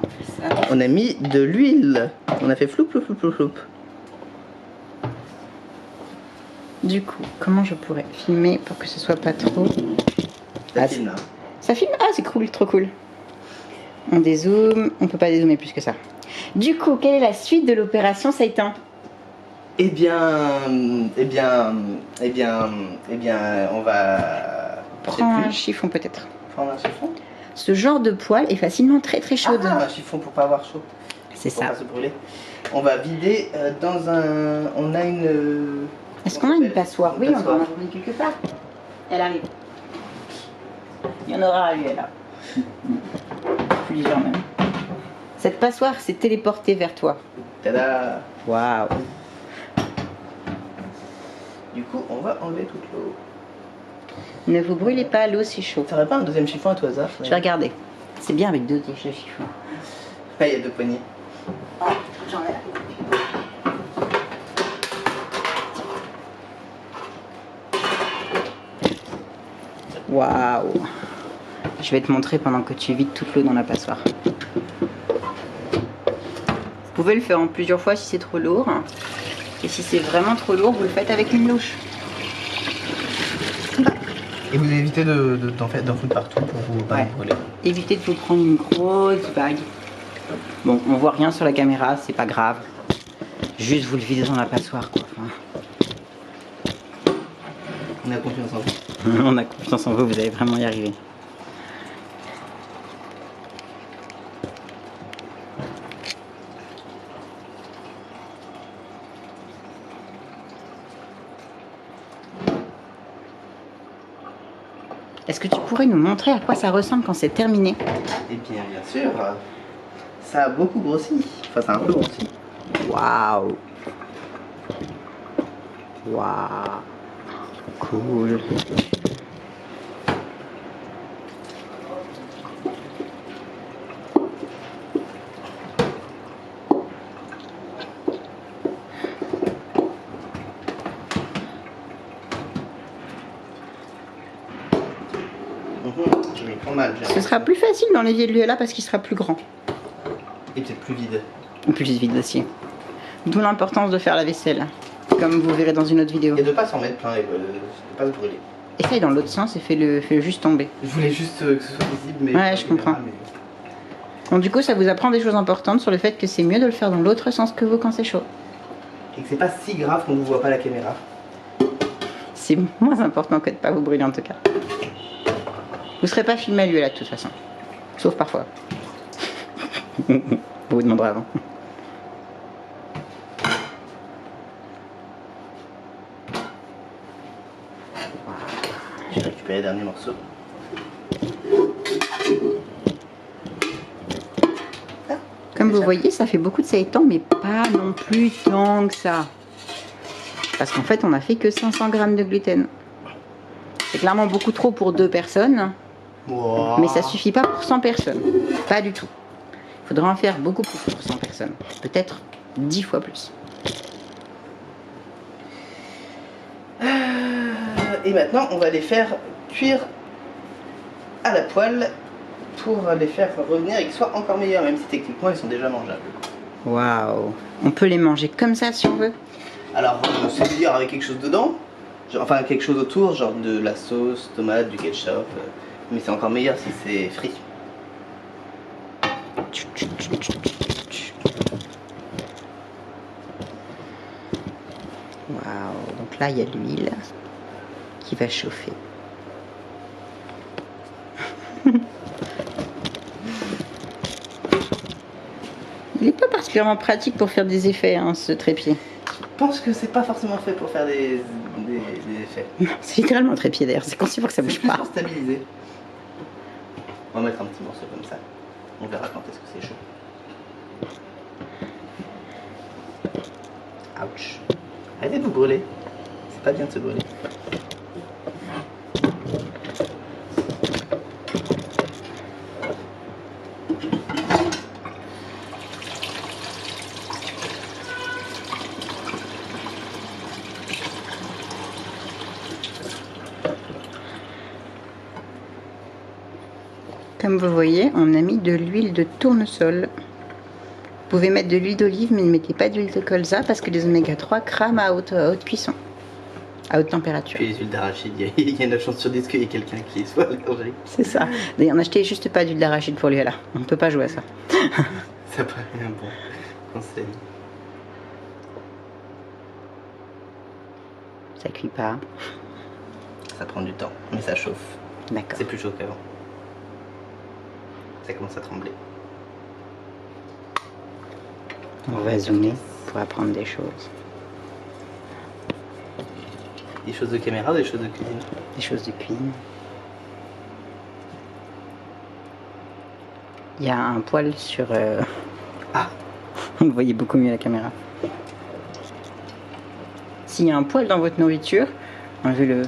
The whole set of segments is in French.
On fait ça. On a mis de l'huile. On a fait floup, floup, floup, floup, floup. Du coup, comment je pourrais filmer pour que ce soit pas trop... Ça filme là. Ça filme? Ah, c'est cool, trop cool. On dézoome, on peut pas dézoomer plus que ça. Du coup, quelle est la suite de l'opération Satan? Eh bien, on va... Prends un chiffon peut-être. Prendre un chiffon. Ce genre de poêle est facilement très très chaude. Ah, un chiffon pour pas avoir chaud. C'est Pour ça. pas se brûler. On va vider dans un... On a une... Est-ce qu'on a une passoire? Oui, on passoire. en a une quelque part. Elle arrive. Il y en aura à lui, là. Plusieurs même. Cette passoire s'est téléportée vers toi. Tada! Waouh. Du coup, on va enlever toute l'eau. Ne vous brûlez pas, l'eau c'est chaud. T'aurais pas un deuxième chiffon à tout hasard? Je vais regarder. C'est bien avec deux chiffons. Ah, il y a deux poignées. Ah, j'en ai là. Waouh. Je vais te montrer pendant que tu vides toute l'eau dans la passoire. Vous pouvez le faire en plusieurs fois si c'est trop lourd. Et si c'est vraiment trop lourd, vous le faites avec une louche. Et vous évitez d'en foutre partout pour vous pas Ouais. brûler. Évitez de vous prendre une grosse bague. Bon, on voit rien sur la caméra, c'est pas grave. Juste vous le videz dans la passoire, quoi. Enfin, On a confiance en vous. on a confiance en vous, vous allez vraiment y arriver. Est-ce que tu pourrais nous montrer à quoi ça ressemble quand c'est terminé? Et bien sûr, ça a beaucoup grossi. Enfin, ça a un peu grossi. Waouh! Waouh! Cool! Je m'y prends mal. Ce sera plus facile dans l'évier de lieu là parce qu'il sera plus grand. Et peut-être plus vide. Et plus vide aussi. D'où l'importance de faire la vaisselle, comme vous verrez dans une autre vidéo. Et de pas s'en mettre plein et de pas se brûler. Essaye dans l'autre sens et fais-le juste tomber. Je voulais juste que ce soit visible, mais... Ouais, je comprends. Bon, du coup, ça vous apprend des choses importantes sur le fait que c'est mieux de le faire dans l'autre sens que vous quand c'est chaud. Et que c'est pas si grave qu'on vous voit pas à la caméra. C'est moins important que de pas vous brûler en tout cas. Vous serez pas filmé à lui là de toute façon. Sauf parfois. Vous vous demanderez avant. J'ai récupéré les derniers morceaux. Comme vous voyez, ça fait beaucoup de seitan, mais pas non plus tant que ça. Parce qu'en fait, on a fait que 500 grammes de gluten. C'est clairement beaucoup trop pour 2 personnes. Wow. Mais ça suffit pas pour 100 personnes. Pas du tout. Il faudra en faire beaucoup plus pour 100 personnes. Peut-être 10 fois plus. Et maintenant, on va les faire cuire à la poêle pour les faire revenir et qu'ils soient encore meilleurs, même si techniquement ils sont déjà mangeables. Waouh. On peut les manger comme ça si on veut. Alors, c'est-à-dire avec quelque chose dedans, genre, enfin quelque chose autour, genre de la sauce, tomate, du ketchup, mais c'est encore meilleur si c'est frit. Waouh. Donc là, il y a l'huile qui va chauffer. Il n'est pas particulièrement pratique pour faire des effets, hein, ce trépied. Je pense que c'est pas forcément fait pour faire des effets. Non, c'est littéralement un trépied d'ailleurs. C'est conçu pour que ça C'est bouge plus pas. pour stabiliser. On va mettre un petit morceau comme ça. On verra quand est-ce que c'est chaud. Ouch. Arrêtez de vous brûler. C'est pas bien de se brûler. Comme vous voyez, on a mis de l'huile de tournesol. Vous pouvez mettre de l'huile d'olive, mais ne mettez pas d'huile de colza parce que les oméga 3 crament à haute cuisson, à haute température. Puis les huiles d'arachide, il y a 9 chances sur 10 qu'il y ait quelqu'un qui soit allergique. C'est ça. D'ailleurs, n'achetez juste pas d'huile d'arachide pour lui là. On ne peut pas jouer à ça. Ça paraît un bon conseil. Ça cuit pas. Ça prend du temps, mais ça chauffe. D'accord. C'est plus chaud qu'avant. Ça commence à trembler. On va zoomer pour apprendre des choses. Des choses de caméra ou des choses de cuisine? Des choses de cuisine. Il y a un poil sur... Ah, Vous voyez beaucoup mieux à la caméra. S'il y a un poil dans votre nourriture, enlevez-le.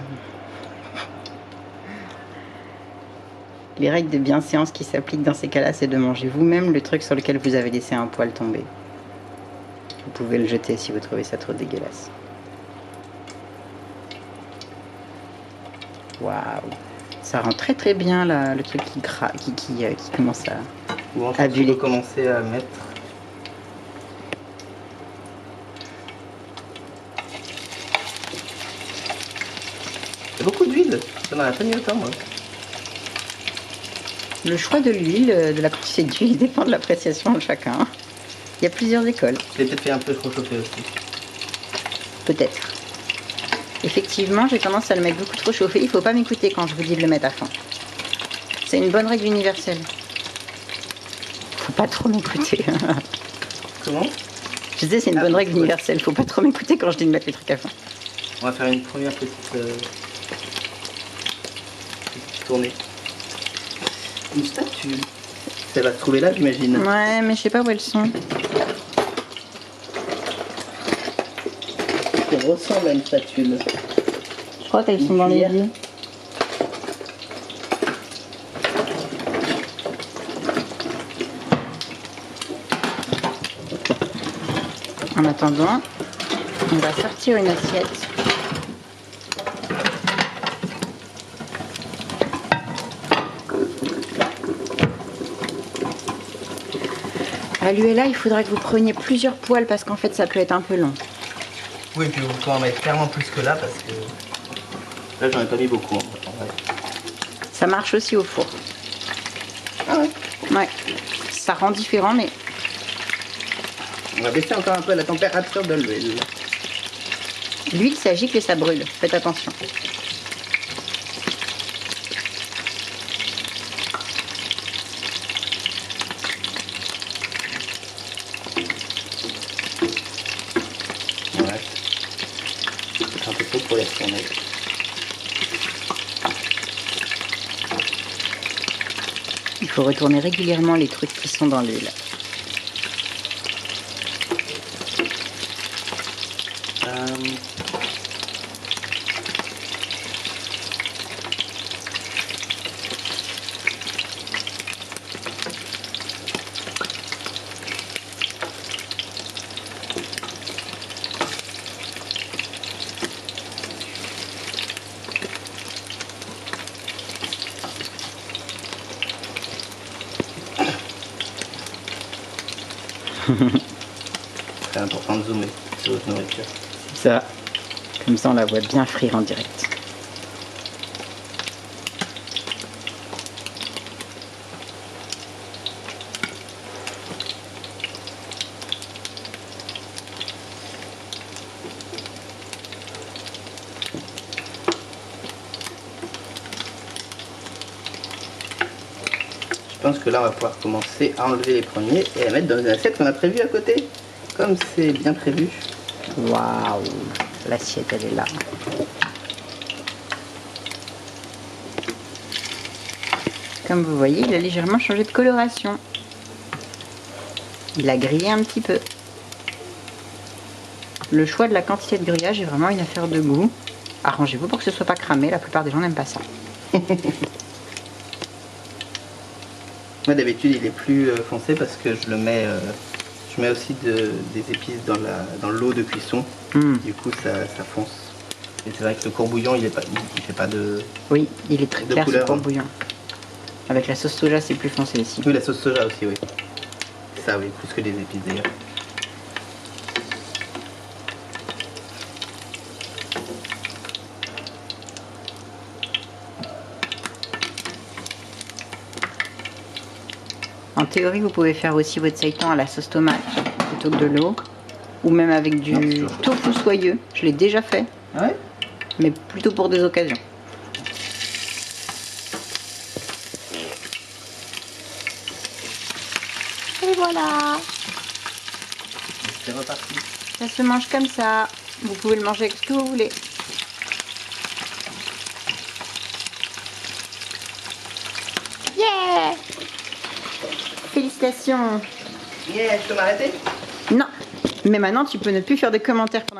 Les règles de bienséance qui s'appliquent dans ces cas-là, c'est de manger vous-même le truc sur lequel vous avez laissé un poil tomber. Vous pouvez le jeter si vous trouvez ça trop dégueulasse. Waouh! Ça rend très très bien là, le truc qui commence à... bon, À je buller. peux commencer à mettre. Il y a beaucoup d'huile. Ça n'en a pas mis autant, moi. Le choix de l'huile, de la quantité d'huile, dépend de l'appréciation de chacun. Il y a plusieurs écoles, Je l'ai peut-être fait un peu trop chauffer aussi. peut-être. Effectivement, j'ai tendance à le mettre beaucoup trop chauffé. Il ne faut pas m'écouter quand je vous dis de le mettre à fond. C'est une bonne règle universelle. Faut pas trop m'écouter. Comment? Je disais, c'est une bonne règle universelle. Faut pas trop m'écouter quand je dis de mettre les trucs à fond. On va faire une première petite tournée. Une statue. Ça va se trouver là, j'imagine. Ouais, mais je sais pas où elles sont. Ça ressemble à une spatule. Je crois qu'elles sont dans les cuillère. lits. En attendant, on va sortir une assiette. À l'huile, il faudra que vous preniez plusieurs poêles parce qu'en fait, ça peut être un peu long. Oui, puis vous pouvez en mettre clairement plus que là parce que. Là, j'en ai pas mis beaucoup. En fait, en vrai. Ça marche aussi au four. Ah ouais. Ouais, ça rend différent, mais On va baisser encore un peu la température de l'huile. l'huile, ça gicle et ça brûle. Faites attention. Ouais. C'est un peu trop pour les retourner. Il faut retourner régulièrement les trucs qui sont dans l'huile. C'est important de zoomer sur votre nourriture. Ça, comme ça, on la voit bien frire en direct. Je pense que là, on va pouvoir commencer à enlever les premiers et à mettre dans une assiette qu'on a prévue à côté. Comme c'est bien prévu. Waouh, l'assiette, elle est là. Comme vous voyez, il a légèrement changé de coloration. Il a grillé un petit peu. Le choix de la quantité de grillage est vraiment une affaire de goût. Arrangez-vous pour que ce soit pas cramé, la plupart des gens n'aiment pas ça. Moi d'habitude il est plus foncé parce que je le mets, je mets aussi des épices dans l'eau de cuisson. Du coup ça fonce. Et c'est vrai que le courbouillon il fait pas de. Oui, il est très De clair ce couleur. courbouillon. Avec la sauce soja, c'est plus foncé ici. Oui, la sauce soja aussi, oui. Ça, oui, plus que les épices d'ailleurs. En théorie, vous pouvez faire aussi votre seitan à la sauce tomate plutôt que de l'eau. Ou même avec du tofu soyeux. Je l'ai déjà fait. Ah ouais? Mais plutôt pour des occasions. Et voilà. C'est reparti. Ça se mange comme ça. Vous pouvez le manger avec ce que vous voulez. Yeah! Félicitations. Yeah, je peux m'arrêter? Non. Mais maintenant, tu peux ne plus faire de commentaires pendant